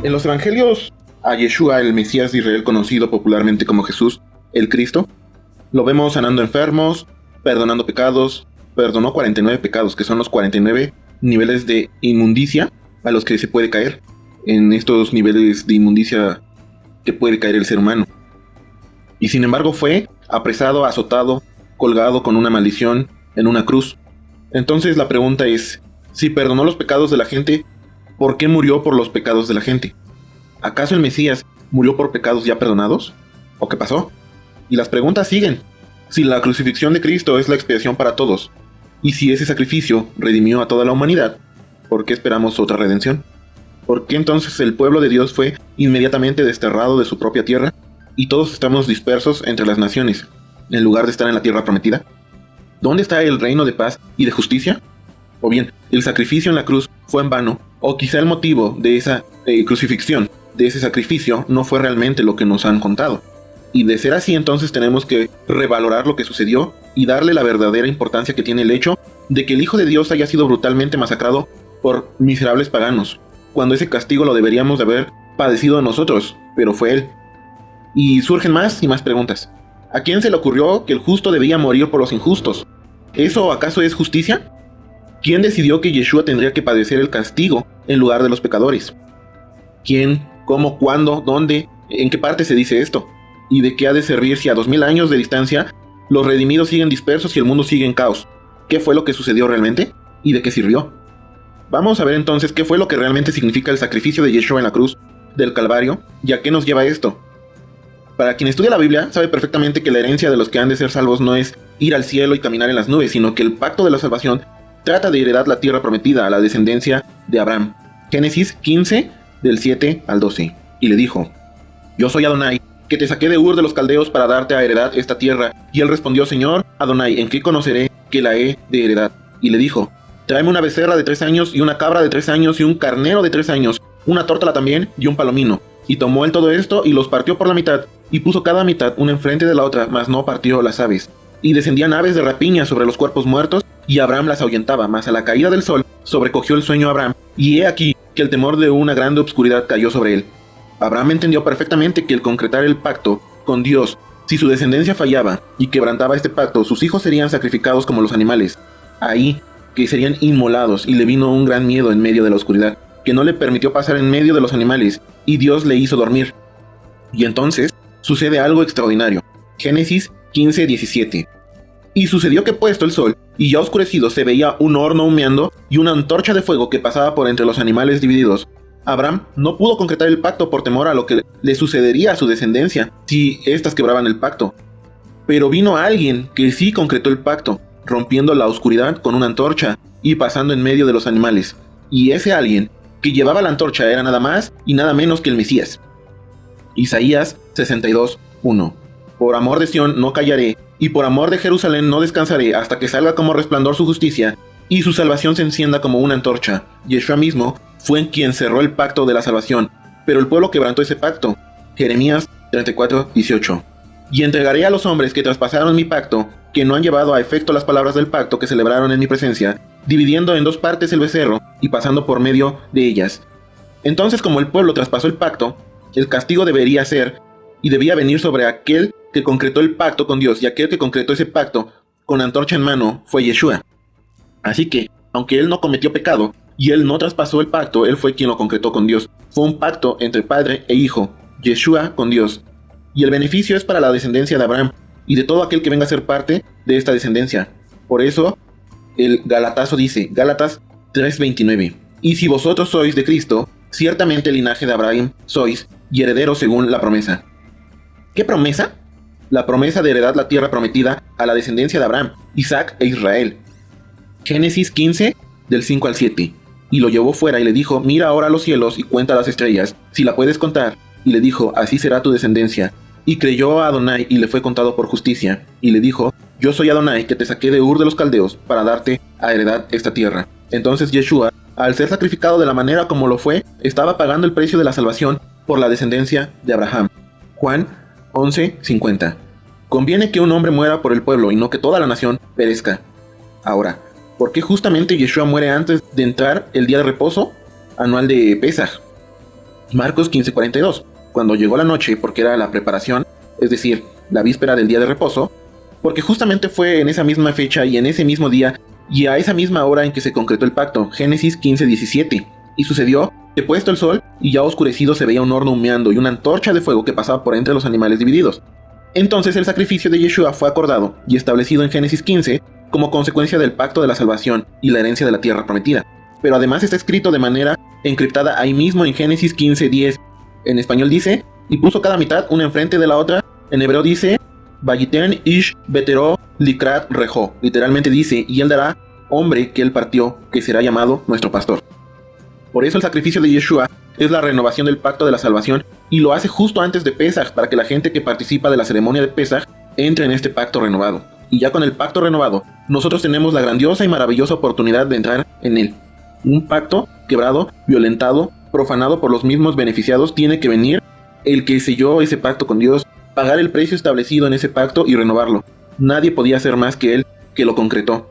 En los evangelios, a Yeshua, el Mesías de Israel, conocido popularmente como Jesús, el Cristo, lo vemos sanando enfermos, perdonando pecados. Perdonó 49 pecados, que son los 49 niveles de inmundicia a los que se puede caer. En estos niveles de inmundicia que puede caer el ser humano. Y sin embargo fue apresado, azotado, colgado con una maldición en una cruz. Entonces la pregunta es, si perdonó los pecados de la gente, ¿por qué murió por los pecados de la gente? ¿Acaso el Mesías murió por pecados ya perdonados? ¿O qué pasó? Y las preguntas siguen. Si la crucifixión de Cristo es la expiación para todos, y si ese sacrificio redimió a toda la humanidad, ¿por qué esperamos otra redención? ¿Por qué entonces el pueblo de Dios fue inmediatamente desterrado de su propia tierra y todos estamos dispersos entre las naciones, en lugar de estar en la tierra prometida? ¿Dónde está el reino de paz y de justicia? O bien, el sacrificio en la cruz fue en vano, o quizá el motivo de esa crucifixión, de ese sacrificio, no fue realmente lo que nos han contado. Y de ser así, entonces tenemos que revalorar lo que sucedió y darle la verdadera importancia que tiene el hecho de que el Hijo de Dios haya sido brutalmente masacrado por miserables paganos, cuando ese castigo lo deberíamos de haber padecido nosotros, pero fue Él. Y surgen más y más preguntas. ¿A quién se le ocurrió que el justo debía morir por los injustos? ¿Eso acaso es justicia? ¿Quién decidió que Yeshua tendría que padecer el castigo en lugar de los pecadores? ¿Quién? ¿Cómo? ¿Cuándo? ¿Dónde? ¿En qué parte se dice esto? ¿Y de qué ha de servir si a 2000 años de distancia los redimidos siguen dispersos y el mundo sigue en caos? ¿Qué fue lo que sucedió realmente? ¿Y de qué sirvió? Vamos a ver entonces qué fue lo que realmente significa el sacrificio de Yeshua en la cruz del Calvario y a qué nos lleva esto. Para quien estudia la Biblia, sabe perfectamente que la herencia de los que han de ser salvos no es ir al cielo y caminar en las nubes, sino que el pacto de la salvación trata de heredar la tierra prometida a la descendencia de Abraham. Génesis 15, del 7 al 12. Y le dijo: Yo soy Adonai, que te saqué de Ur de los Caldeos para darte a heredad esta tierra. Y él respondió: Señor Adonai, ¿en qué conoceré que la he de heredad? Y le dijo: Tráeme una becerra de 3 años, y una cabra de 3 años, y un carnero de 3 años, una tórtola también, y un palomino. Y tomó él todo esto, y los partió por la mitad, y puso cada mitad una enfrente de la otra, mas no partió las aves. Y descendían aves de rapiña sobre los cuerpos muertos, y Abraham las ahuyentaba, mas a la caída del sol sobrecogió el sueño a Abraham, y he aquí que el temor de una grande obscuridad cayó sobre él. Abraham entendió perfectamente que el concretar el pacto con Dios, si su descendencia fallaba y quebrantaba este pacto, sus hijos serían sacrificados como los animales. Ahí, que serían inmolados, y le vino un gran miedo en medio de la oscuridad, que no le permitió pasar en medio de los animales, y Dios le hizo dormir. Y entonces sucede algo extraordinario. Génesis 15:17. Y sucedió que puesto el sol, y ya oscurecido, se veía un horno humeando y una antorcha de fuego que pasaba por entre los animales divididos. Abraham no pudo concretar el pacto por temor a lo que le sucedería a su descendencia si éstas quebraban el pacto. Pero vino alguien que sí concretó el pacto, rompiendo la oscuridad con una antorcha y pasando en medio de los animales. Y ese alguien que llevaba la antorcha era nada más y nada menos que el Mesías. Isaías 62:1. Por amor de Sión no callaré, y por amor de Jerusalén no descansaré hasta que salga como resplandor su justicia, y su salvación se encienda como una antorcha. Yeshua mismo fue en quien cerró el pacto de la salvación, pero el pueblo quebrantó ese pacto. Jeremías 34:18. Y entregaré a los hombres que traspasaron mi pacto, que no han llevado a efecto las palabras del pacto que celebraron en mi presencia, dividiendo en 2 partes el becerro y pasando por medio de ellas. Entonces, como el pueblo traspasó el pacto, el castigo debería ser y debía venir sobre aquel que concretó el pacto con Dios, y aquel que concretó ese pacto con antorcha en mano fue Yeshua. Así que, aunque él no cometió pecado y él no traspasó el pacto, él fue quien lo concretó con Dios. Fue un pacto entre padre e hijo, Yeshua con Dios. Y el beneficio es para la descendencia de Abraham y de todo aquel que venga a ser parte de esta descendencia. Por eso, el Galatazo dice, Gálatas 3:29, y si vosotros sois de Cristo, ciertamente el linaje de Abraham sois, y herederos según la promesa. ¿Qué promesa? La promesa de heredar la tierra prometida a la descendencia de Abraham, Isaac e Israel. Génesis 15, del 5 al 7. Y lo llevó fuera y le dijo: mira ahora los cielos y cuenta las estrellas, si la puedes contar. Y le dijo: así será tu descendencia. Y creyó a Adonai y le fue contado por justicia. Y le dijo: yo soy Adonai, que te saqué de Ur de los Caldeos para darte a heredad esta tierra. Entonces Yeshua, al ser sacrificado de la manera como lo fue, estaba pagando el precio de la salvación por la descendencia de Abraham. Juan 11:50. Conviene que un hombre muera por el pueblo y no que toda la nación perezca. Ahora, ¿por qué justamente Yeshua muere antes de entrar el día de reposo anual de Pesaj? Marcos 15:42. Cuando llegó la noche, porque era la preparación, es decir, la víspera del día de reposo, porque justamente fue en esa misma fecha y en ese mismo día y a esa misma hora en que se concretó el pacto, Génesis 15:17. Y sucedió que puesto el sol y ya oscurecido se veía un horno humeando y una antorcha de fuego que pasaba por entre los animales divididos. Entonces el sacrificio de Yeshua fue acordado y establecido en Génesis 15 como consecuencia del pacto de la salvación y la herencia de la tierra prometida. Pero además está escrito de manera encriptada ahí mismo en Génesis 15:10. En español dice, y puso cada mitad una enfrente de la otra. En hebreo dice, Vayiten ish betero likrat rejo. Literalmente dice, y él dará hombre que él partió, que será llamado nuestro pastor. Por eso el sacrificio de Yeshua es la renovación del pacto de la salvación y lo hace justo antes de Pesaj para que la gente que participa de la ceremonia de Pesaj entre en este pacto renovado. Y ya con el pacto renovado, nosotros tenemos la grandiosa y maravillosa oportunidad de entrar en él. Un pacto quebrado, violentado, profanado por los mismos beneficiados, tiene que venir el que selló ese pacto con Dios, pagar el precio establecido en ese pacto y renovarlo. Nadie podía hacer más que él, que lo concretó.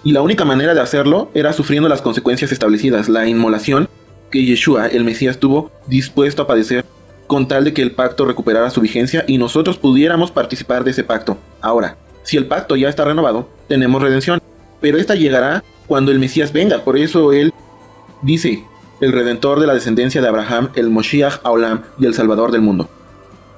Y la única manera de hacerlo era sufriendo las consecuencias establecidas, la inmolación que Yeshua, el Mesías, tuvo dispuesto a padecer con tal de que el pacto recuperara su vigencia y nosotros pudiéramos participar de ese pacto. Ahora, si el pacto ya está renovado, tenemos redención, pero esta llegará cuando el Mesías venga. Por eso él dice, el Redentor de la descendencia de Abraham, el Moshiach Haolam y el Salvador del mundo.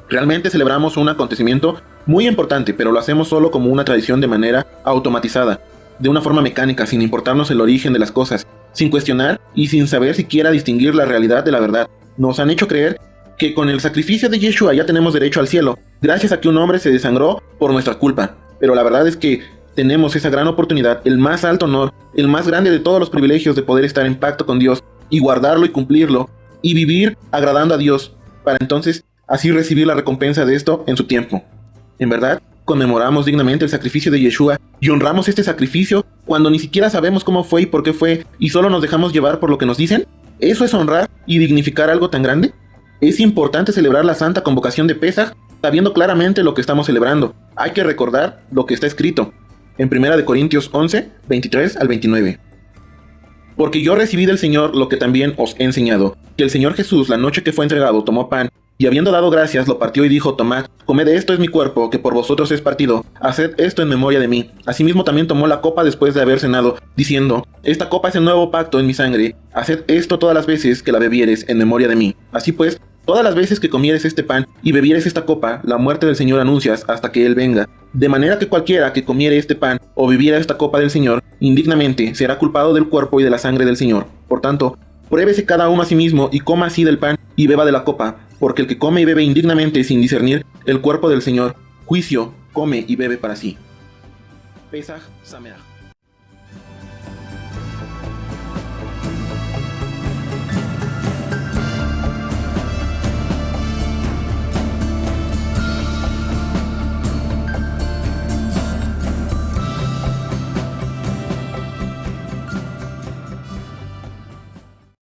Realmente celebramos un acontecimiento muy importante, pero lo hacemos solo como una tradición de manera automatizada, de una forma mecánica, sin importarnos el origen de las cosas, sin cuestionar y sin saber siquiera distinguir la realidad de la verdad. Nos han hecho creer que con el sacrificio de Yeshua ya tenemos derecho al cielo, gracias a que un hombre se desangró por nuestra culpa. Pero la verdad es que tenemos esa gran oportunidad, el más alto honor, el más grande de todos los privilegios de poder estar en pacto con Dios y guardarlo y cumplirlo y vivir agradando a Dios, para entonces así recibir la recompensa de esto en su tiempo. En verdad, conmemoramos dignamente el sacrificio de Yeshua y honramos este sacrificio cuando ni siquiera sabemos cómo fue y por qué fue y solo nos dejamos llevar por lo que nos dicen. ¿Eso es honrar y dignificar algo tan grande? Es importante celebrar la santa convocación de Pesaj sabiendo claramente lo que estamos celebrando. Hay que recordar lo que está escrito en 1 Corintios 11, 23 al 29. Porque yo recibí del Señor lo que también os he enseñado, que el Señor Jesús, la noche que fue entregado, tomó pan, y habiendo dado gracias, lo partió y dijo, tomad, comed, esto es mi cuerpo, que por vosotros es partido, haced esto en memoria de mí. Asimismo también tomó la copa después de haber cenado, diciendo, esta copa es el nuevo pacto en mi sangre, haced esto todas las veces que la bebieres en memoria de mí. Así pues, todas las veces que comieres este pan y bebieres esta copa, la muerte del Señor anuncias hasta que Él venga. De manera que cualquiera que comiere este pan o bebiera esta copa del Señor, indignamente será culpado del cuerpo y de la sangre del Señor. Por tanto, pruébese cada uno a sí mismo y coma así del pan y beba de la copa, porque el que come y bebe indignamente sin discernir el cuerpo del Señor, juicio come y bebe para sí. Pesaj Sameach.